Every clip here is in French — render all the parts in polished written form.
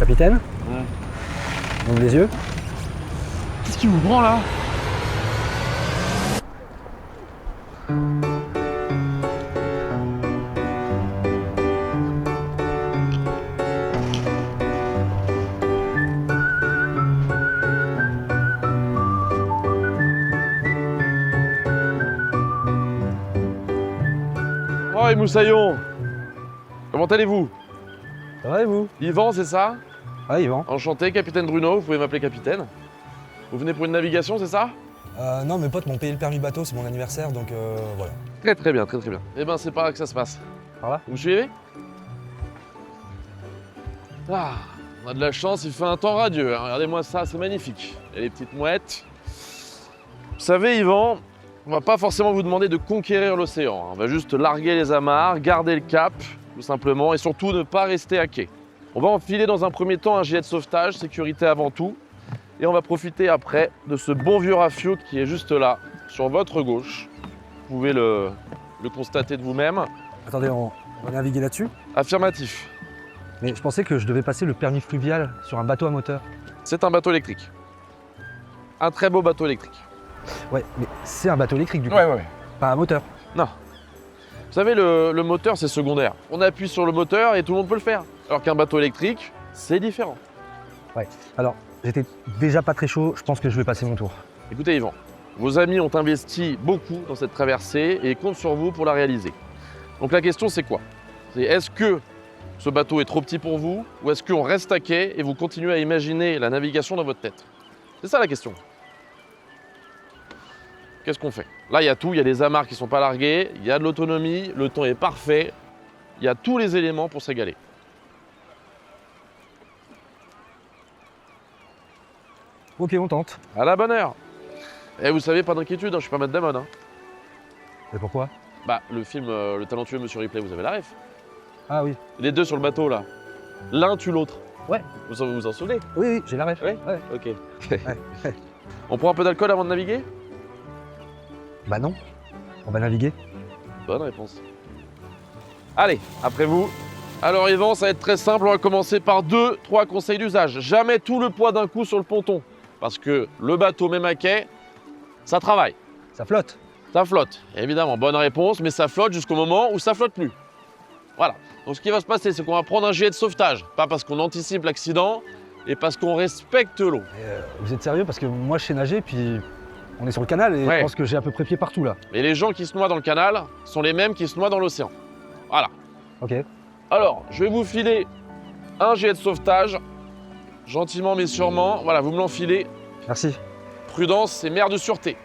Capitaine, Ouais. ouvre les yeux. Qu'est-ce qui vous prend là? Oh les moussaillons! Comment allez-vous? Ça va et vous? Yvan, c'est ça? Ah, Yvan. Enchanté, capitaine Bruno, vous pouvez m'appeler capitaine. Vous venez pour une navigation, c'est ça? Non, mes potes m'ont payé le permis bateau, c'est mon anniversaire, donc voilà. Très très bien, très très bien. Eh ben c'est par là que ça se passe. Par là? Vous me suivez? Ah, on a de la chance, il fait un temps radieux, hein. Regardez-moi ça, c'est magnifique. Il y a les petites mouettes. Vous savez, Yvan, on va pas forcément vous demander de conquérir l'océan, hein. On va juste larguer les amarres, garder le cap, tout simplement, et surtout ne pas rester à quai. On va enfiler dans un premier temps un gilet de sauvetage, sécurité avant tout, et on va profiter après de ce bon vieux rafio qui est juste là, sur votre gauche. Vous pouvez le constater de vous-même. Attendez, on va naviguer là-dessus. Affirmatif. Mais je pensais que je devais passer le permis fluvial sur un bateau à moteur. C'est un bateau électrique. Un très beau bateau électrique. Ouais, mais c'est un bateau électrique du coup, ouais. pas un moteur. Non. Vous savez, le moteur, c'est secondaire. On appuie sur le moteur et tout le monde peut le faire. Alors qu'un bateau électrique, c'est différent. Alors, j'étais déjà pas très chaud, je pense que je vais passer mon tour. Écoutez, Yvan, vos amis ont investi beaucoup dans cette traversée et comptent sur vous pour la réaliser. Donc la question, c'est quoi? C'est est-ce que ce bateau est trop petit pour vous ou est-ce qu'on reste à quai et vous continuez à imaginer la navigation dans votre tête? C'est ça la question. Qu'est-ce qu'on fait? Là, il y a tout, il y a des amarres qui ne sont pas larguées, il y a de l'autonomie, le temps est parfait, il y a tous les éléments pour s'égaler. Ok, on tente. À la bonne heure. Et vous savez, pas d'inquiétude, hein, je suis pas Matt Damon. Hein. Mais pourquoi? Bah, le film Le talentueux Monsieur Ripley, vous avez la ref. Ah oui. Les deux sur le bateau, là. L'un tue l'autre. Ouais. Vous en souvenez? Oui, j'ai la ref. Ouais. Ouais. Ok. Ouais. On prend un peu d'alcool avant de naviguer? Bah non, on va naviguer. Bonne réponse. Allez, après vous. Alors Yvan, ça va être très simple, on va commencer par 2-3 conseils d'usage. Jamais tout le poids d'un coup sur le ponton. Parce que le bateau, même à quai, ça travaille, Ça flotte. ça flotte. Évidemment, bonne réponse, mais ça flotte jusqu'au moment où ça flotte plus. Voilà. Donc ce qui va se passer, c'est qu'on va prendre un gilet de sauvetage. Pas parce qu'on anticipe l'accident, et parce qu'on respecte l'eau. Vous êtes sérieux? Parce que moi je sais nager, puis on est sur le canal et Ouais. je pense que j'ai à peu près pied partout là. Et les gens qui se noient dans le canal sont les mêmes qui se noient dans l'océan. Voilà. Ok. Alors, je vais vous filer un gilet de sauvetage, gentiment mais sûrement. Voilà, vous me l'enfilez. Merci. Prudence, c'est mère de sûreté.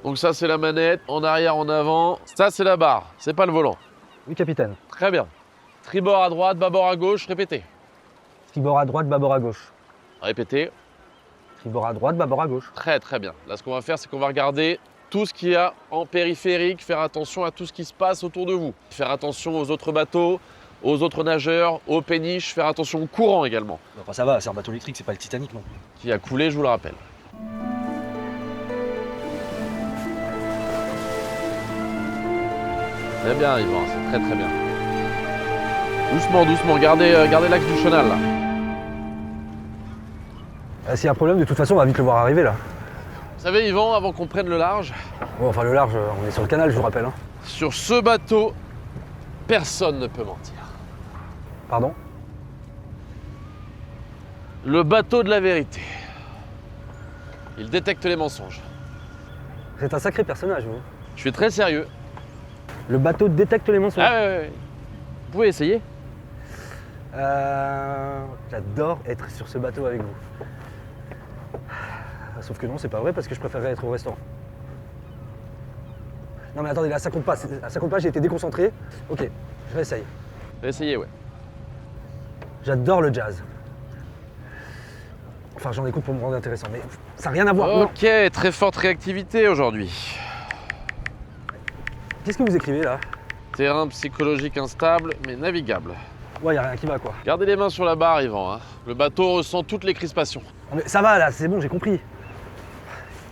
Donc ça, c'est la manette, en arrière, en avant. Ça, c'est la barre, c'est pas le volant. Oui, capitaine. Très bien. Tribord à droite, bâbord à gauche, répétez. Tribord à droite, bâbord à gauche. Répétez. Tribord à droite, bâbord à gauche. Très très bien. Là, ce qu'on va faire, c'est qu'on va regarder tout ce qu'il y a en périphérique, faire attention à tout ce qui se passe autour de vous. Faire attention aux autres bateaux, aux autres nageurs, aux péniches, faire attention au courant également, Enfin, ça va, c'est un bateau électrique, c'est pas le Titanic non plus. qui a coulé, je vous le rappelle. Très bien, Yvan, c'est très très bien. Doucement, doucement, gardez l'axe du chenal là. S'il y a un problème, de toute façon, on va vite le voir arriver là. Vous savez, Yvan, avant qu'on prenne le large, Bon, enfin, le large, on est sur le canal, je vous rappelle. Hein. sur ce bateau, personne ne peut mentir. Pardon? Le bateau de la vérité. Il détecte les mensonges. C'est un sacré personnage, vous. Je suis très sérieux. Le bateau détecte les mensonges. Ah ouais. Vous pouvez essayer. J'adore être sur ce bateau avec vous. Sauf que non, c'est pas vrai parce que je préférerais être au restaurant. Non mais attendez, là ça compte pas. Ça compte pas, j'ai été déconcentré. Ok, je réessaye. Essayez, ouais. J'adore le jazz. Enfin, j'en écoute pour me rendre intéressant, mais ça n'a rien à voir. Non. Ok, très forte réactivité aujourd'hui. Qu'est-ce que vous écrivez là? Terrain psychologique instable, mais navigable. Ouais, y a rien qui va quoi. Gardez les mains sur la barre, Yvan. Hein. Le bateau ressent toutes les crispations. Non, mais ça va là, c'est bon, j'ai compris.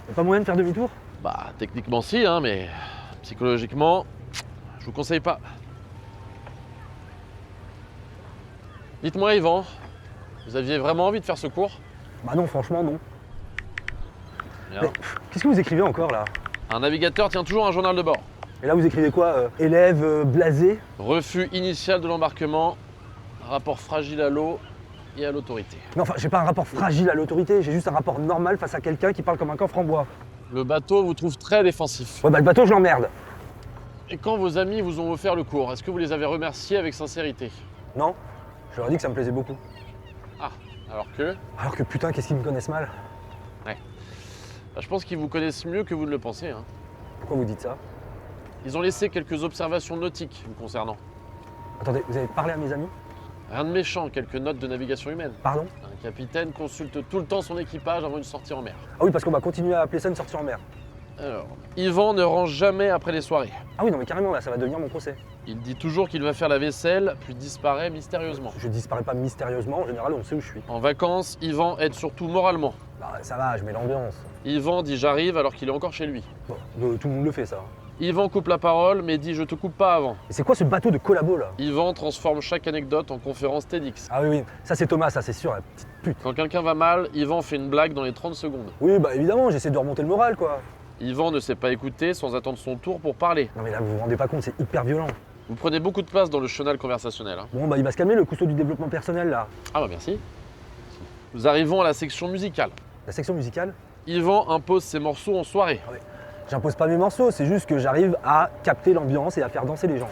Y'a pas moyen de faire demi-tour? Bah, techniquement si, hein, mais psychologiquement, je vous conseille pas. Dites-moi, Yvan, Vous aviez vraiment envie de faire ce cours? Bah non, franchement, non. Bien. Mais, qu'est-ce que vous écrivez encore là? Un navigateur tient toujours un journal de bord. Et là, vous écrivez quoi élève blasé? Refus initial de l'embarquement, rapport fragile à l'eau et à l'autorité. Non, enfin, j'ai pas un rapport fragile à l'autorité, j'ai juste un rapport normal face à quelqu'un qui parle comme un coffre en bois. Le bateau vous trouve très défensif. Ouais, bah le bateau, je l'emmerde. Et quand vos amis vous ont offert le cours, est-ce que vous les avez remerciés avec sincérité? Non? Je leur ai dit que ça me plaisait beaucoup. Ah, alors que? Alors que putain, qu'est-ce qu'ils me connaissent mal? Je pense qu'ils vous connaissent mieux que vous ne le pensez. Hein. Pourquoi vous dites ça? Ils ont laissé quelques observations nautiques vous concernant. Attendez, vous avez parlé à mes amis? Rien de méchant, quelques notes de navigation humaine. Pardon? Un capitaine consulte tout le temps son équipage avant une sortie en mer. Ah oui, parce qu'on va continuer à appeler ça une sortie en mer. Alors, Yvan ne range jamais après les soirées. Ah oui, non mais carrément, là, ça va devenir mon procès. Il dit toujours qu'il va faire la vaisselle, puis disparaît mystérieusement. Je disparais pas mystérieusement, en général, on sait où je suis. En vacances, Yvan aide surtout moralement. Bah ça va, je mets l'ambiance. Yvan dit j'arrive alors qu'il est encore chez lui. Bon, tout le monde le fait ça. Yvan coupe la parole, mais dit je te coupe pas avant. Et c'est quoi ce bateau de collabo là? Yvan transforme chaque anecdote en conférence TEDx. Ah oui, oui, ça c'est Thomas, ça c'est sûr, la petite pute. Quand quelqu'un va mal, Yvan fait une blague dans les 30 secondes. Oui, bah évidemment, j'essaie de remonter le moral quoi. Yvan ne sait pas écouter sans attendre son tour pour parler. Non mais là, vous vous rendez pas compte, c'est hyper violent. Vous prenez beaucoup de place dans le chenal conversationnel. Hein. Bon bah il va se calmer le cousteau du développement personnel là. Ah bah merci. Nous arrivons à la section musicale. La section musicale, Yvan impose ses morceaux en soirée. j'impose pas mes morceaux, c'est juste que j'arrive à capter l'ambiance et à faire danser les gens.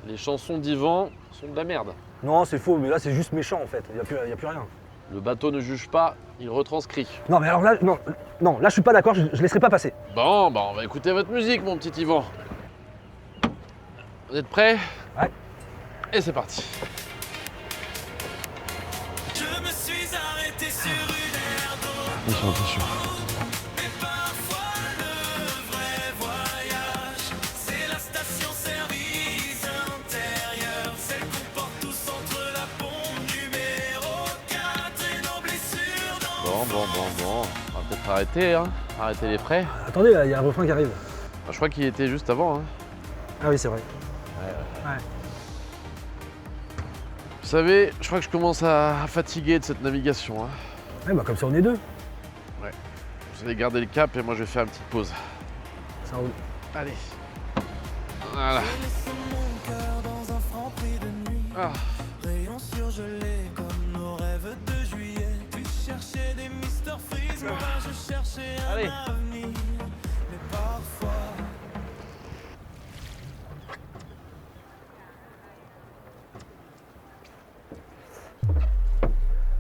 Les chansons d'Yvan sont de la merde. Non, c'est faux, mais là c'est juste méchant en fait, y a plus rien. Le bateau ne juge pas, il retranscrit. Non mais alors là, non, là je suis pas d'accord, je laisserai pas passer. Bon, bah on va écouter votre musique, mon petit Yvan. Vous êtes prêts? Ouais. Et c'est parti. Je me suis arrêté sur une aire d'eau. Attention. Mais parfois le vrai voyage, c'est la station-service intérieure, celle qu'on porte tous entre la pompe numéro 4 et nos blessures dans... Bon. On va peut-être arrêter, hein. Arrêter les frais. Attendez, il y a un refrain qui arrive. Je crois qu'il était juste avant, hein. Ah oui, c'est vrai. Vous savez, je crois que je commence à fatiguer de cette navigation, hein. Ouais, bah comme ça on est deux. Vous allez garder le cap et moi je vais faire une petite pause. Ça roule. Allez. Voilà. J'ai laissé mon cœur dans un franc prix de nuit. Ah. Rayons surgelés comme nos rêves de juillet. Tu cherchais des Mr Freeze, moi je cherchais un Allez. avenir. Mais parfois...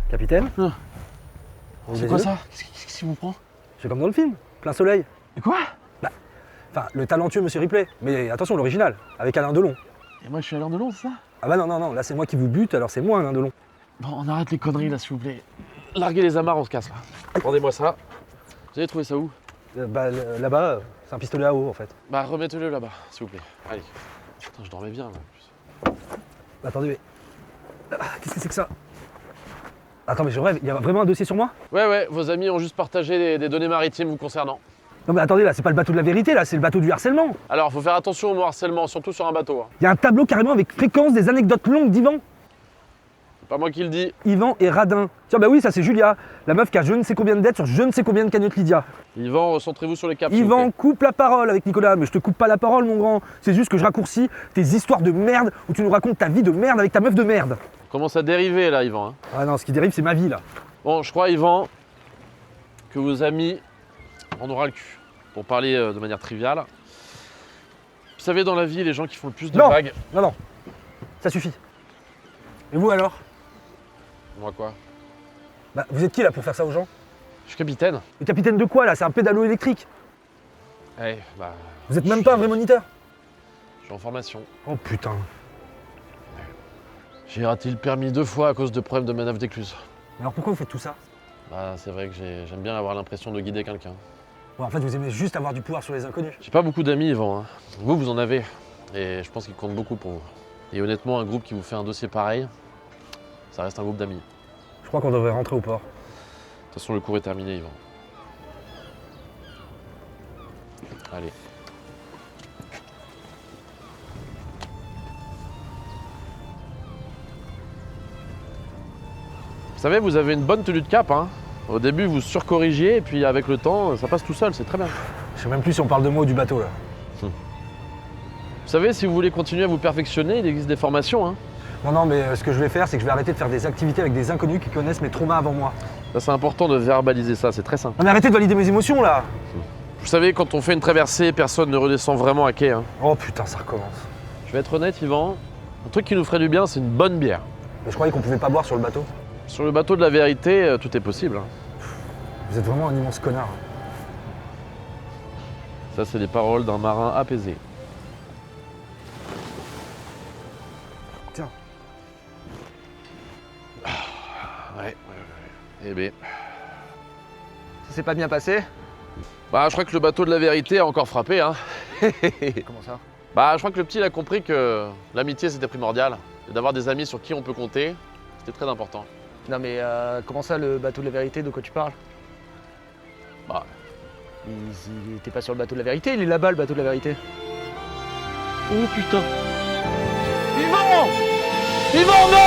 Capitaine? Ah. Vous C'est les quoi yeux ça? Qu'est-ce qui vous prend? C'est comme dans le film, plein soleil. Et quoi? Enfin, le talentueux Monsieur Ripley. Mais attention, l'original, avec Alain Delon. Et moi je suis à l'heure de long, c'est ça? Ah bah non, là c'est moi qui vous bute, alors c'est moi Alain Delon. Bon, on arrête les conneries là, s'il vous plaît. Larguez les amarres, on se casse là. Rendez-moi ça. Vous avez trouvé ça où? Là-bas, c'est un pistolet à eau en fait. Bah, remettez-le là-bas, s'il vous plaît. Allez. Putain, je dormais bien là. En plus. Attendez, mais... Qu'est-ce que c'est que ça? Attends, mais je rêve, il y a vraiment un dossier sur moi? Ouais, vos amis ont juste partagé des données maritimes vous concernant. Non mais attendez, là, c'est pas le bateau de la vérité, là, c'est le bateau du harcèlement. Alors, faut faire attention au mot harcèlement, surtout sur un bateau. Hein. Il y a un tableau carrément avec fréquence des anecdotes longues d'Yvan. C'est pas moi qui le dis. Yvan et Radin. Tiens, bah oui, ça c'est Julia, la meuf qui a je ne sais combien de dettes sur je ne sais combien de cagnottes Lydia. Yvan, recentrez-vous sur les caps. s'il vous Yvan plaît. coupe la parole avec Nicolas, mais je te coupe pas la parole, mon grand. C'est juste que je raccourcis tes histoires de merde où tu nous racontes ta vie de merde avec ta meuf de merde. Commence à dériver là, Yvan. Hein. Ah non, ce qui dérive, c'est ma vie là. Bon, je crois, Yvan, que vos amis en aura le cul. Pour parler de manière triviale. Vous savez, dans la vie, les gens qui font le plus de Non. vagues. Non, ça suffit. Et vous alors? Moi quoi? Bah, vous êtes qui là pour faire ça aux gens? Je suis capitaine. Le capitaine de quoi là? C'est un pédalo électrique. Eh, bah. Vous êtes même pas un vrai moniteur. Je suis en formation. Oh putain. J'ai raté le permis 2 fois à cause de problèmes de manœuvre d'écluse. Mais alors pourquoi vous faites tout ça? Bah, c'est vrai que j'aime bien avoir l'impression de guider quelqu'un. Ouais, en fait, vous aimez juste avoir du pouvoir sur les inconnus. J'ai pas beaucoup d'amis, Yvan. Hein. Vous en avez. Et je pense qu'il compte beaucoup pour vous. Et honnêtement, un groupe qui vous fait un dossier pareil, ça reste un groupe d'amis. De Je crois qu'on devrait rentrer au port. toute façon, le cours est terminé, Yvan. Allez. Vous savez, vous avez une bonne tenue de cap, hein. Au début, vous surcorrigiez, et puis avec le temps, ça passe tout seul, c'est très bien. Je sais même plus si on parle de moi ou du bateau là. Vous savez, si vous voulez continuer à vous perfectionner, il existe des formations, hein. Non, mais ce que je vais faire, c'est que je vais arrêter de faire des activités avec des inconnus qui connaissent mes traumas avant moi. Ça, c'est important de verbaliser ça, c'est très simple. Non mais arrêtez de valider mes émotions là. Vous savez, quand on fait une traversée, personne ne redescend vraiment à quai, hein. Oh putain, ça recommence. Je vais être honnête, Yvan, un truc qui nous ferait du bien, c'est une bonne bière. Mais je croyais qu'on pouvait pas boire sur le bateau. Sur le bateau de la vérité, tout est possible, hein. Vous êtes vraiment un immense connard. Ça, c'est les paroles d'un marin apaisé. Tiens. Ouais. Eh ben. Ça s'est pas bien passé? Bah, je crois que le bateau de la vérité a encore frappé, hein. Comment ça? Bah, je crois que le petit il a compris que l'amitié c'était primordial. Et d'avoir des amis sur qui on peut compter, c'était très important. Non mais comment ça le bateau de la vérité, de quoi tu parles? Bah, Il était pas sur le bateau de la vérité, il est là-bas le bateau de la vérité. oh putain. Yvan! Yvan, non!